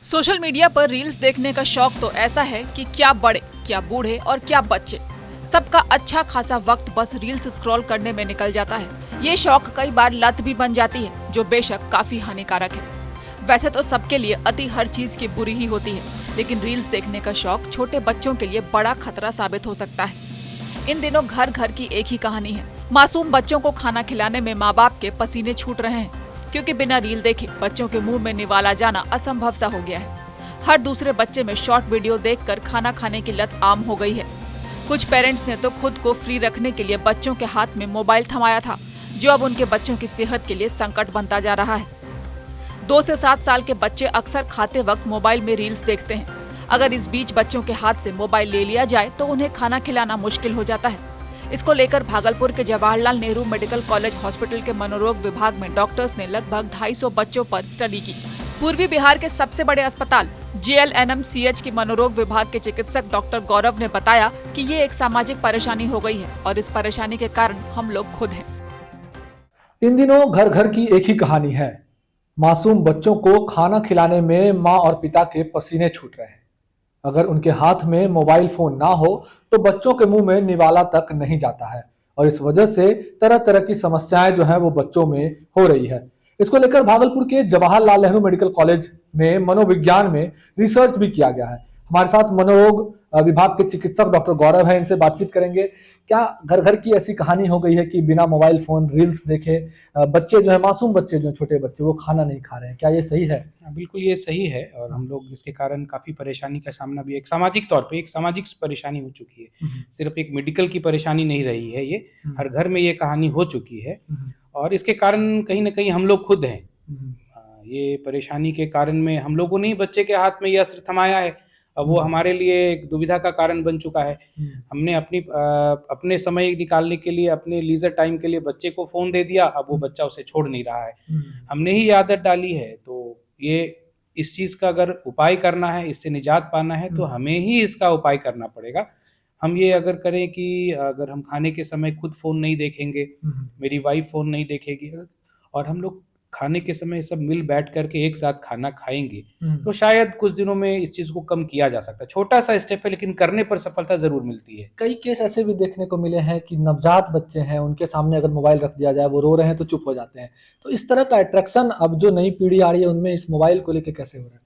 Social media पर reels देखने का शौक तो ऐसा है कि क्या बड़े, क्या बूढ़े और क्या बच्चे, सबका अच्छा खासा वक्त बस रील्स स्क्रॉल करने में निकल जाता है। ये शौक कई बार लत भी बन जाती है, जो बेशक काफी हानिकारक है। वैसे तो सबके लिए अति हर चीज की बुरी ही होती है, लेकिन रील्स देखने का शौक छोटे बच्चों के लिए बड़ा खतरा साबित हो सकता है। इन दिनों घर घर की एक ही कहानी है। मासूम बच्चों को खाना खिलाने में माँ बाप के पसीने छूट रहे हैं, क्योंकि बिना रील देखे बच्चों के मुंह में निवाला जाना असंभव सा हो गया है। हर दूसरे बच्चे में शॉर्ट वीडियो देखकर खाना खाने की लत आम हो गई है। कुछ पेरेंट्स ने तो खुद को फ्री रखने के लिए बच्चों के हाथ में मोबाइल थमाया था, जो अब उनके बच्चों की सेहत के लिए संकट बनता जा रहा है। 2 से 7 साल के बच्चे अक्सर खाते वक्त मोबाइल में रील्स देखते हैं। अगर इस बीच बच्चों के हाथ से मोबाइल ले लिया जाए तो उन्हें खाना खिलाना मुश्किल हो जाता है। इसको लेकर भागलपुर के Jawaharlal Nehru medical college hospital के मनोरोग विभाग में डॉक्टर्स ने लगभग 250 बच्चों पर स्टडी की। पूर्वी बिहार के सबसे बड़े अस्पताल JLNMCH के मनोरोग विभाग के चिकित्सक डॉक्टर गौरव ने बताया कि ये एक सामाजिक परेशानी हो गई है और इस परेशानी के कारण हम लोग खुद हैं। इन दिनों घर घर की एक ही कहानी है। मासूम बच्चों को खाना खिलाने में माँ और पिता के पसीने छूट रहे हैं। अगर उनके हाथ में मोबाइल फोन ना हो तो बच्चों के मुंह में निवाला तक नहीं जाता है और इस वजह से तरह तरह की समस्याएं जो है वो बच्चों में हो रही है। इसको लेकर भागलपुर के जवाहरलाल नेहरू मेडिकल कॉलेज में मनोविज्ञान में रिसर्च भी किया गया है। हमारे साथ मनोरोग विभाग के चिकित्सक डॉक्टर गौरव है, इनसे बातचीत करेंगे। क्या घर घर की ऐसी कहानी हो गई है कि बिना मोबाइल फोन रील्स देखे बच्चे जो है, मासूम बच्चे जो छोटे बच्चे, वो खाना नहीं खा रहे हैं? क्या ये सही है? बिल्कुल ये सही है और हम लोग इसके कारण काफ़ी परेशानी का सामना भी एक सामाजिक तौर पे एक सामाजिक परेशानी हो चुकी है। सिर्फ एक मेडिकल की परेशानी नहीं रही है ये, हर घर में ये कहानी हो चुकी है और इसके कारण कहीं न कहीं हम लोग खुद हैं। ये परेशानी के कारण में हम लोगों ने ही बच्चे के हाथ में ये अस्त्र थमाया है। अब वो हमारे लिए एक दुविधा का कारण बन चुका है। हमने अपने समय निकालने के लिए, अपने लीजर टाइम के लिए बच्चे को फ़ोन दे दिया, अब वो बच्चा उसे छोड़ नहीं रहा है। हमने ही ये आदत डाली है, तो ये इस चीज़ का अगर उपाय करना है, इससे निजात पाना है तो हमें ही इसका उपाय करना पड़ेगा। हम ये अगर करें कि अगर हम खाने के समय खुद फ़ोन नहीं देखेंगे, मेरी वाइफ़ फ़ोन नहीं देखेगी और हम लोग खाने के समय सब मिल बैठ कर के एक साथ खाना खाएँगे, तो शायद कुछ दिनों में इस चीज़ को कम किया जा सकता है। छोटा-सा स्टेप है लेकिन करने पर सफलता ज़रूर मिलती है। कई केस ऐसे भी देखने को मिले हैं कि नवजात बच्चे हैं, उनके सामने अगर मोबाइल रख दिया जाए, वो रो रहे हैं तो चुप हो जाते हैं। तो इस तरह का अट्रैक्शन अब जो नई पीढ़ी आ रही है उनमें इस मोबाइल को लेके कैसे हो रहा है?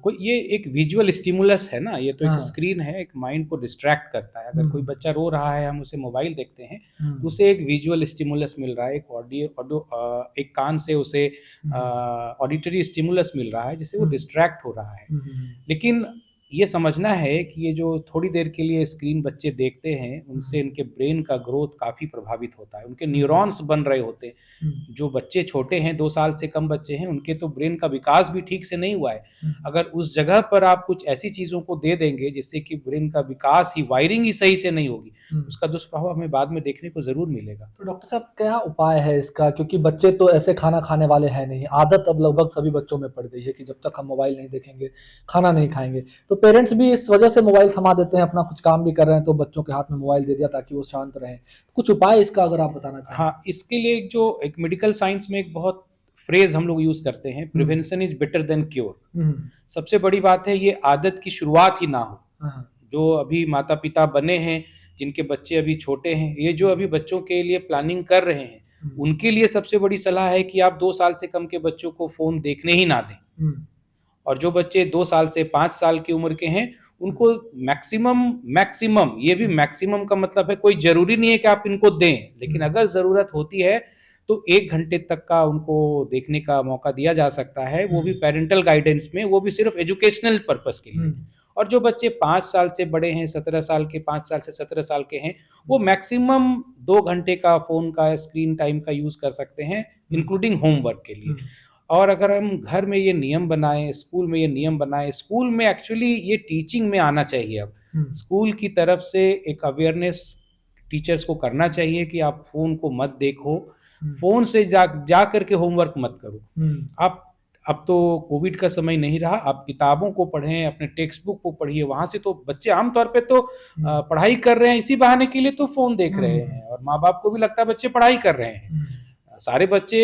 कोई ये एक विजुअल स्टिमुलस है ना, ये तो एक हाँ। स्क्रीन है, एक माइंड को डिस्ट्रैक्ट करता है। अगर कोई बच्चा रो रहा है, हम उसे मोबाइल देखते हैं, तो उसे एक विजुअल स्टिमुलस मिल रहा है, एक एक कान से उसे ऑडिटरी स्टिमुलस मिल रहा है, जिससे वो डिस्ट्रैक्ट हो रहा है। लेकिन ये समझना है कि ये जो थोड़ी देर के लिए स्क्रीन बच्चे देखते हैं, उनसे इनके ब्रेन का ग्रोथ काफ़ी प्रभावित होता है, उनके न्यूरॉन्स बन रहे होते हैं। जो बच्चे छोटे हैं, 2 साल से कम बच्चे हैं, उनके तो ब्रेन का विकास भी ठीक से नहीं हुआ है। अगर उस जगह पर आप कुछ ऐसी चीज़ों को दे देंगे, जिससे कि ब्रेन का विकास ही, वायरिंग ही सही से नहीं होगी, उसका दुष्प्रभाव हमें बाद में देखने को ज़रूर मिलेगा। तो डॉक्टर साहब, क्या उपाय है इसका? क्योंकि बच्चे तो ऐसे खाना खाने वाले हैं नहीं। आदत अब लगभग सभी बच्चों में पड़ गई है कि जब तक हम मोबाइल नहीं देखेंगे, खाना नहीं खाएँगे। तो पेरेंट्स भी इस वजह से मोबाइल थमा देते हैं, अपना कुछ काम भी कर रहे हैं तो बच्चों के हाथ में मोबाइल दे दिया ताकि वो शांत रहें। कुछ उपाय इसका अगर आप बताना चाहें? हाँ, इसके लिए जो एक मेडिकल साइंस में एक बहुत फ्रेज़ हम लोग यूज़ करते हैं, prevention is better than cure. सबसे बड़ी बात है, ये आदत की शुरुआत ही ना हो। हाँ। जो अभी माता-पिता बने हैं, जिनके बच्चे अभी छोटे हैं, ये जो अभी बच्चों के लिए प्लानिंग कर रहे हैं, उनके लिए सबसे बड़ी सलाह है कि आप 2 साल से कम के बच्चों को फ़ोन देखने ही ना दें। और जो बच्चे 2 साल से 5 साल की उम्र के हैं, उनको मैक्सिमम ये भी मैक्सिमम का मतलब है, कोई ज़रूरी नहीं है कि आप इनको दें, लेकिन अगर ज़रूरत होती है, तो 1 घंटे तक का उनको देखने का मौका दिया जा सकता है, वो भी पैरेंटल गाइडेंस में, वो भी सिर्फ़ एजुकेशनल पर्पज़ के लिए। और जो बच्चे 5 साल से बड़े हैं, 17 साल के, 5 साल से 17 साल के हैं, वो मैक्सिमम 2 घंटे का फ़ोन का स्क्रीन टाइम का यूज़ कर सकते हैं, इंक्लूडिंग होमवर्क के लिए। और अगर हम घर में ये नियम बनाएँ, स्कूल में ये नियम बनाएँ, स्कूल में एक्चुअली ये टीचिंग में आना चाहिए अब। स्कूल की तरफ से एक अवेयरनेस टीचर्स को करना चाहिए कि आप फ़ोन को मत देखो, फ़ोन से जा कर के होमवर्क मत करो। आप अब तो कोविड का समय नहीं रहा, आप किताबों को पढ़ें, अपने टेक्स्ट बुक को पढ़िए, वहाँ से तो बच्चे आम तौर पे तो पढ़ाई कर रहे हैं, इसी बहाने के लिए तो फ़ोन देख रहे हैं और माँ-बाप को भी लगता है बच्चे पढ़ाई कर रहे हैं। सारे बच्चे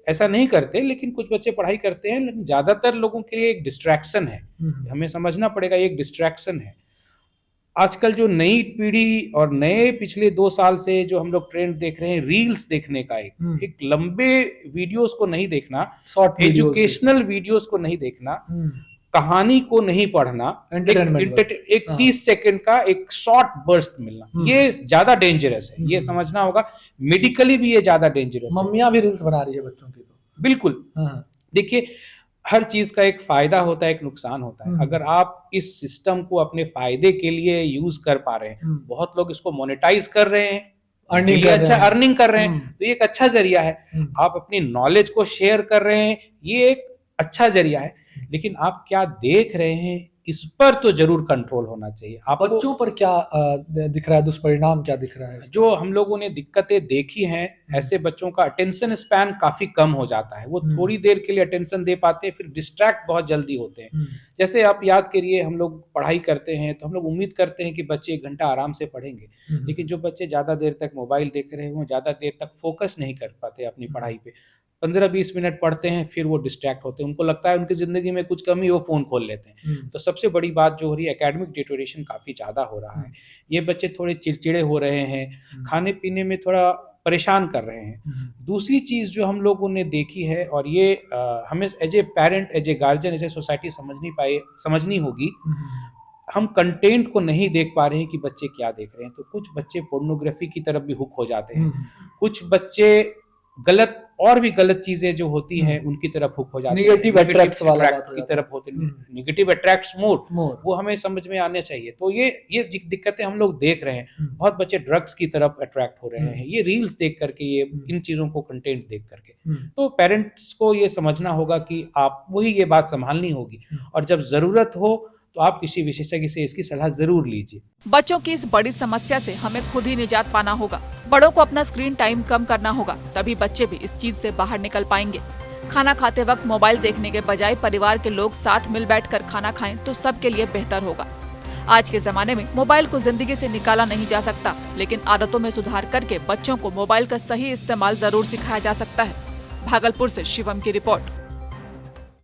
ऐसा नहीं करते, लेकिन कुछ बच्चे पढ़ाई करते हैं, लेकिन ज्यादातर लोगों के लिए एक डिस्ट्रैक्शन है। हमें समझना पड़ेगा, ये एक डिस्ट्रैक्शन है। आजकल जो नई पीढ़ी और नए पिछले 2 साल से जो हम लोग ट्रेंड देख रहे हैं, रील्स देखने का, एक लंबे वीडियोस को नहीं देखना, शॉर्ट एजुकेशनल वीडियोस को नहीं देखना, कहानी को नहीं पढ़ना, एक 30 सेकंड का एक शॉर्ट बर्स्ट मिलना, ये ज्यादा डेंजरस है। ये समझना होगा, मेडिकली भी ये ज्यादा डेंजरस है। मम्मियां भी रील्स बना रही है बच्चों की, तो बिल्कुल। देखिए, हर चीज का एक फायदा होता है, एक नुकसान होता है। अगर आप इस सिस्टम को अपने फायदे के लिए यूज कर पा रहे हैं, बहुत लोग इसको मोनेटाइज कर रहे हैं, अर्निंग कर रहे हैं, तो ये एक अच्छा जरिया है। आप अपनी नॉलेज को शेयर कर रहे हैं, ये एक अच्छा जरिया है। लेकिन आप क्या देख रहे हैं, इस पर तो जरूर कंट्रोल होना चाहिए। आप बच्चों पर क्या दिख रहा है, दुष्परिणाम क्या दिख रहा है? जो हम लोगों ने दिक्कतें देखी हैं, ऐसे बच्चों का अटेंशन स्पैन काफी कम हो जाता है। वो थोड़ी देर के लिए अटेंशन दे पाते हैं, फिर डिस्ट्रैक्ट बहुत जल्दी होते हैं। जैसे आप याद करिए, हम लोग पढ़ाई करते हैं तो हम लोग उम्मीद करते हैं कि बच्चे 1 घंटा आराम से पढ़ेंगे, लेकिन जो बच्चे ज्यादा देर तक मोबाइल देख रहे हैं, वो ज्यादा देर तक फोकस नहीं कर पाते अपनी पढ़ाई पे। 15-20 मिनट पढ़ते हैं, फिर वो डिस्ट्रैक्ट होते हैं, उनको लगता है उनकी जिंदगी में कुछ कमी, वो फोन खोल लेते हैं। तो सबसे बड़ी बात जो हो रही है, एकेडमिक डिटोरेशन काफी ज्यादा हो रहा है। ये बच्चे थोड़े चिड़चिड़े हो रहे हैं, खाने पीने में थोड़ा परेशान कर रहे हैं। दूसरी चीज जो हम लोगों ने देखी है, और ये हमें as a parent, as a guardian, as a society समझनी होगी, हम कंटेंट को नहीं देख पा रहे हैं कि बच्चे क्या देख रहे हैं। तो कुछ बच्चे पोर्नोग्राफी की तरफ भी हुक हो जाते हैं, कुछ बच्चे गलत और भी गलत चीजें जो होती हैं उनकी तरफ हुक हो जाते हैं, नेगेटिव अट्रैक्ट्स वाला बात हो की तरफ होते हैं, नेगेटिव अट्रैक्ट्स मोर, वो हमें समझ में आने चाहिए। तो ये दिक्कतें हम लोग देख रहे हैं। बहुत बच्चे ड्रग्स की तरफ अट्रैक्ट हो रहे हैं, ये रील्स देख करके, ये इन चीजों को कंटेंट देख करके। तो पेरेंट्स को ये समझना होगा कि आप वही ये बात संभालनी होगी, और जब जरूरत हो तो आप किसी विशेषज्ञ से इसकी सलाह जरूर लीजिए। बच्चों की इस बड़ी समस्या से हमें खुद ही निजात पाना होगा। बड़ों को अपना स्क्रीन टाइम कम करना होगा, तभी बच्चे भी इस चीज से बाहर निकल पाएंगे। खाना खाते वक्त मोबाइल देखने के बजाय परिवार के लोग साथ मिल बैठकर खाना खाएं तो सबके लिए बेहतर होगा। आज के जमाने में मोबाइल को जिंदगी से निकाला नहीं जा सकता, लेकिन आदतों में सुधार करके बच्चों को मोबाइल का सही इस्तेमाल जरूर सिखाया जा सकता है। भागलपुर से शिवम की रिपोर्ट।